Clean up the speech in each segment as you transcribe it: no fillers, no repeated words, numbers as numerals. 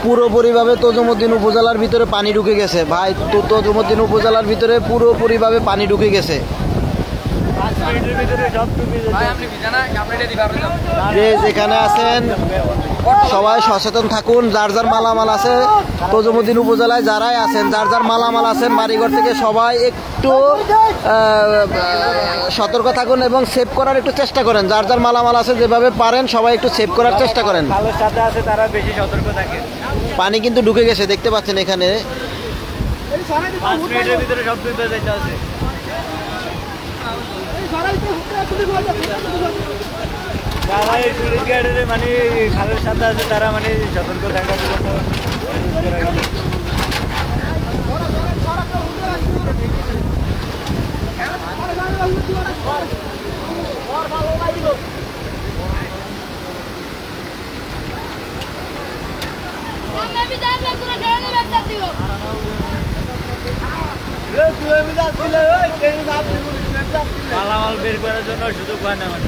পুরোপুরিভাবে তজুমুদ্দিন উপজেলার ভিতরে পানি ঢুকে গেছে ভাই। তজুমুদ্দিন উপজেলার ভিতরে পুরোপুরিভাবে পানি ঢুকে গেছে। যে যেখানে আছেন সবাই সচেতন থাকুন। যার যার মালামাল আছে তজুমুদ্দিন উপজেলায় যারাই আছেন, যার যার মালামাল আছেন বাড়িঘর থেকে সবাই একটু সতর্ক থাকুন এবং সেভ করার একটু চেষ্টা করেন। যার যার মালামাল আছে যেভাবে পারেন সবাই একটু সেভ করার চেষ্টা করেন। পানি কিন্তু ঢুকে গেছে, দেখতে পাচ্ছেন এখানে। যারা এই টুরিস্ট গাইডের মানে খালের সাথে আছে তারা মানে সতর্ক থাকার জন্য মালামাল বের করার জন্য সুযোগ পায় না মানে।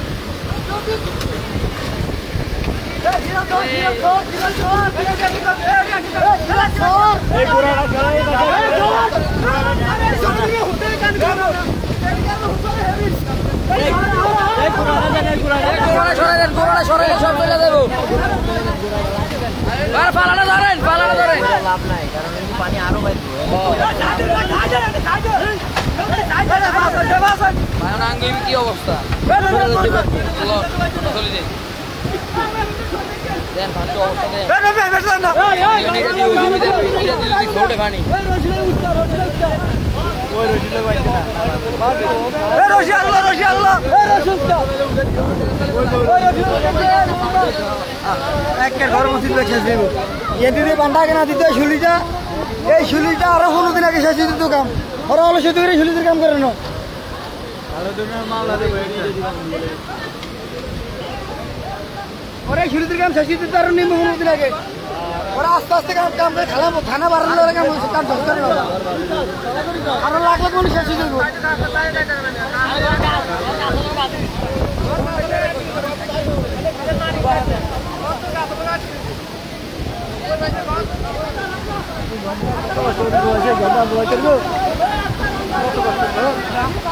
লাভ নাই, কারণ পানি আরো কি অবস্থা বান্ধা কেনা দিতে শুলিটা, এই শুলিটা আরো 15 দিন আগে শেষ দিত কাম। ওরা হলো শুধু করে শুলিদের কাম করে না। ওরা শুলিদের কাম শেষ দিতে আরো নিম্ন 15 দিন আগে। ওরা আস্তে আস্তে কাম কাম করে খালা থানা বাড়ালে কাম কাম শেষ করে না। আরো লাখ লাখ মানুষ শেষ দিত।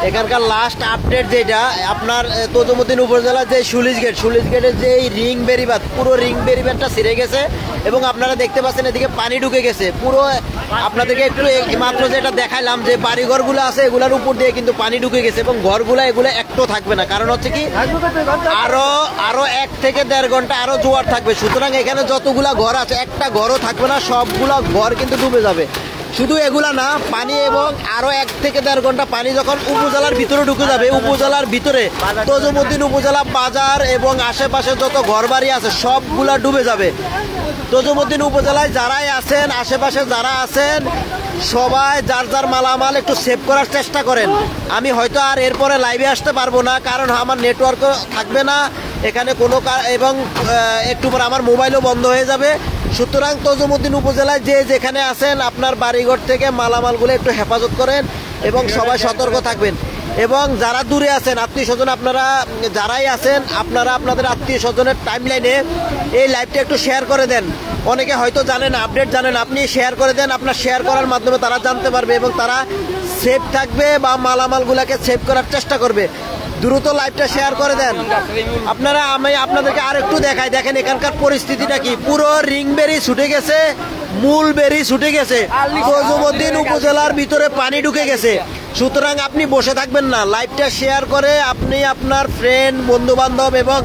এখানকার লাস্ট আপডেট যেটা আপনার তজুমুদ্দিন উপজেলার যে সুলিশ গেটের যে রিং বেরিবাদ, পুরো রিং বেরিবাদটা ছিঁড়ে গেছে এবং আপনারা দেখতে পাচ্ছেন এদিকে পানি ঢুকে গেছে পুরো। আপনাদেরকে একটু মাত্র যেটা দেখাইলাম যে বাড়িঘরগুলো আছে এগুলোর উপর দিয়ে কিন্তু পানি ঢুকে গেছে এবং ঘরগুলো এগুলো একটু থাকবে না। কারণ হচ্ছে কি আরো 1 থেকে 1.5 ঘন্টা আরো জোয়ার থাকবে। সুতরাং এখানে যতগুলা ঘর আছে একটা ঘরও থাকবে না, সবগুলা ঘর কিন্তু ডুবে যাবে। শুধু এগুলা না, পানি এবং আরো 1 থেকে 1.5 ঘন্টা পানি যখন উপজেলার ভিতরে ঢুকে যাবে, উপজেলার ভিতরে তজুমুদ্দিন উপজেলা বাজার এবং আশেপাশে যত ঘরবাড়ি আছে সবগুলা ডুবে যাবে। তজুমুদ্দিন উপজেলায় যারাই আছেন, আশেপাশে যারা আছেন সবাই যার যার মালামাল একটু সেভ করার চেষ্টা করেন। আমি হয়তো আর এরপরে লাইভে আসতে পারবো না, কারণ আমার নেটওয়ার্কও থাকবে না এখানে কোনো, এবং একটু পর আমার মোবাইলও বন্ধ হয়ে যাবে। সুতরাং তজুমুদ্দিন উপজেলায় যে যেখানে আছেন আপনার বাড়িঘর থেকে মালামালগুলো একটু হেফাজত করেন এবং সবাই সতর্ক থাকবেন। এবং যারা দূরে আছেন আত্মীয় স্বজন, আপনারা যারাই আছেন আপনারা আপনাদের আত্মীয় স্বজনের টাইমলাইনে এই লাইভটা একটু শেয়ার করে দেন। অনেকে হয়তো জানেন, আপডেট জানেন, আপনি শেয়ার করে দেন। আপনার শেয়ার করার মাধ্যমে তারা জানতে পারবে এবং তারা সেফ থাকবে বা মালামালগুলোকে সেভ করার চেষ্টা করবে। দ্রুত লাইভটা শেয়ার করে দেন। আপনারা আমি আপনাদেরকে আর একটু দেখাই, দেখেন এখানকার পরিস্থিতিটা কি। পুরো রিং বেরি ছুটে গেছে, মূল বেরি ছুটে গেছে, তজুমুদ্দিন উপজেলার ভিতরে পানি ঢুকে গেছে। সুতরাং আপনি বসে থাকবেন না, লাইভটা শেয়ার করে আপনি আপনার ফ্রেন্ড, বন্ধু বান্ধব এবং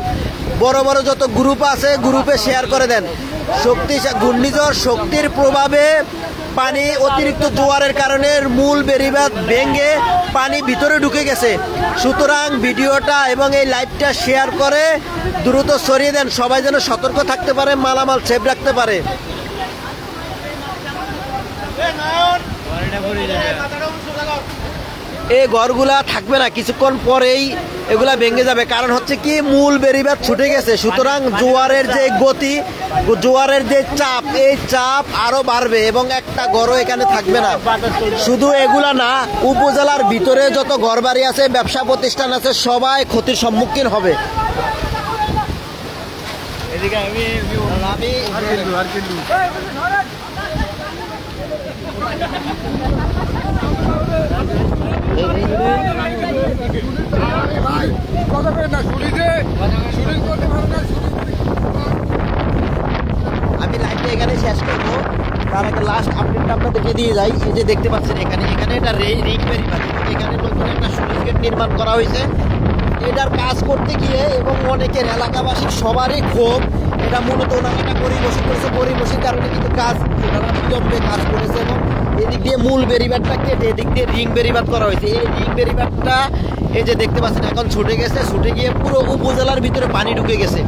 বড় বড় যত গ্রুপ আছে গ্রুপে শেয়ার করে দেন। ঘূর্ণিঝড় শক্তির প্রভাবে পানি অতিরিক্ত জোয়ারের কারণে মূল বেড়িবাঁধ ভেঙে পানি ভিতরে ঢুকে গেছে। সুতরাং ভিডিওটা এবং এই লাইভটা শেয়ার করে দ্রুত সরিয়ে দেন, সবাই যেন সতর্ক থাকতে পারে, মালামাল সেভ রাখতে পারে। এই ঘরগুলা থাকবে না, কিছুক্ষণ পরেই এগুলা ভেঙে যাবে। কারণ হচ্ছে কি, মূল বেড়িবাঁধ ছুটে গেছে। সুতরাং জোয়ারের যে গতি, জোয়ারের যে চাপ, এই চাপ আরো বাড়বে এবং একটা ঘরও এখানে থাকবে না। শুধু এগুলা না, উপজেলার ভিতরে যত ঘরবাড়ি আছে, ব্যবসা প্রতিষ্ঠান আছে, সবাই ক্ষতির সম্মুখীন হবে। আমি লাইভটা এখানে শেষ করবো, তার আগে লাস্ট আপডেটটা আপনাদেরকে দিয়ে যাই। এই যে দেখতে পাচ্ছেন এখানে এটা রিং বেরিবাঁধ, এখানে নতুন একটা স্লুইস গেট নির্মাণ করা হয়েছে। এটার কাজ করতে গিয়ে এবং অনেকের এলাকাবাসীর সবারই ক্ষোভ। এটা মূলত ওনারা একটা পরিবসী করেছে, পরিবসীর কারণে কিন্তু কাজ ওনারা বিলম্বে কাজ করেছে এবং এদিক দিয়ে মূল বেরিবাঁধটা কেটে এদিক দিয়ে রিং বেরিবাঁধ করা হয়েছে। এই রিং বেরিবাঁধটা এই যে দেখতে পাচ্ছেন এখন ছুটে গেছে, ছুটে গিয়ে পুরো উপজেলার ভিতরে পানি ঢুকে গেছে।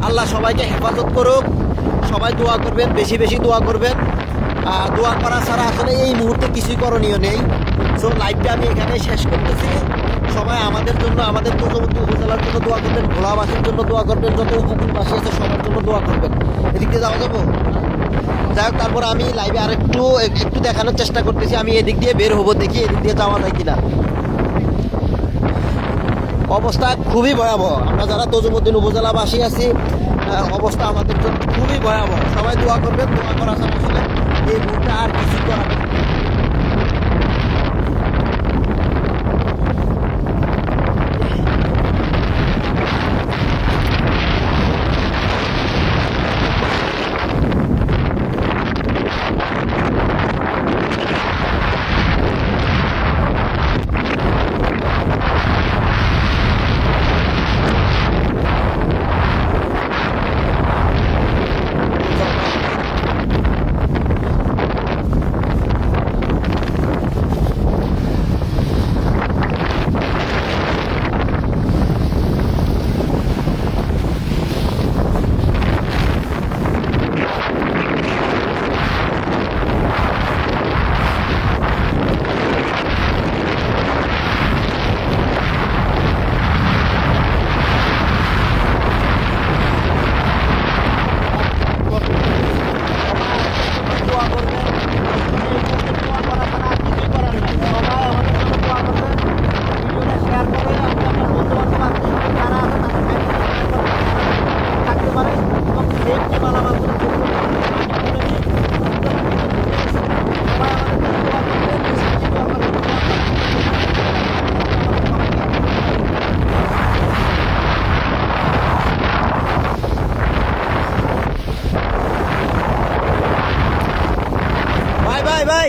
আল্লাহ সবাইকে হেফাজত করুক, সবাই দোয়া করবেন, বেশি বেশি দোয়া করবেন। দোয়া করা ছাড়া আসলে এই মুহূর্তে কিছুই করণীয় নেই। সো লাইভটা আমি এখানে শেষ করতেছি। সবাই আমাদের জন্য, আমাদের তজুমুদ্দিন উপজেলার জন্য দোয়া করবেন, ভোলাবাসীর জন্য দোয়া করবেন, যত উপকূলবাসী আছে সবার জন্য দোয়া করবেন। এদিক দিয়ে যাওয়া যাবো। যাই হোক, তারপর আমি লাইভে আর একটু দেখানোর চেষ্টা করতেছি আমি এদিক দিয়ে বের হবো, দেখি এদিক দিয়ে যাওয়া যায় কিনা। অবস্থা খুবই ভয়াবহ। আমরা যারা তজুমুদ্দিন উপজেলাবাসী আছি, অবস্থা আমাদের জন্য খুবই ভয়াবহ। সবাই দোয়া করবেন, দোয়া করা ছাড়া আসলে এই মুহূর্তে আর কিছু করার নেই। ভাই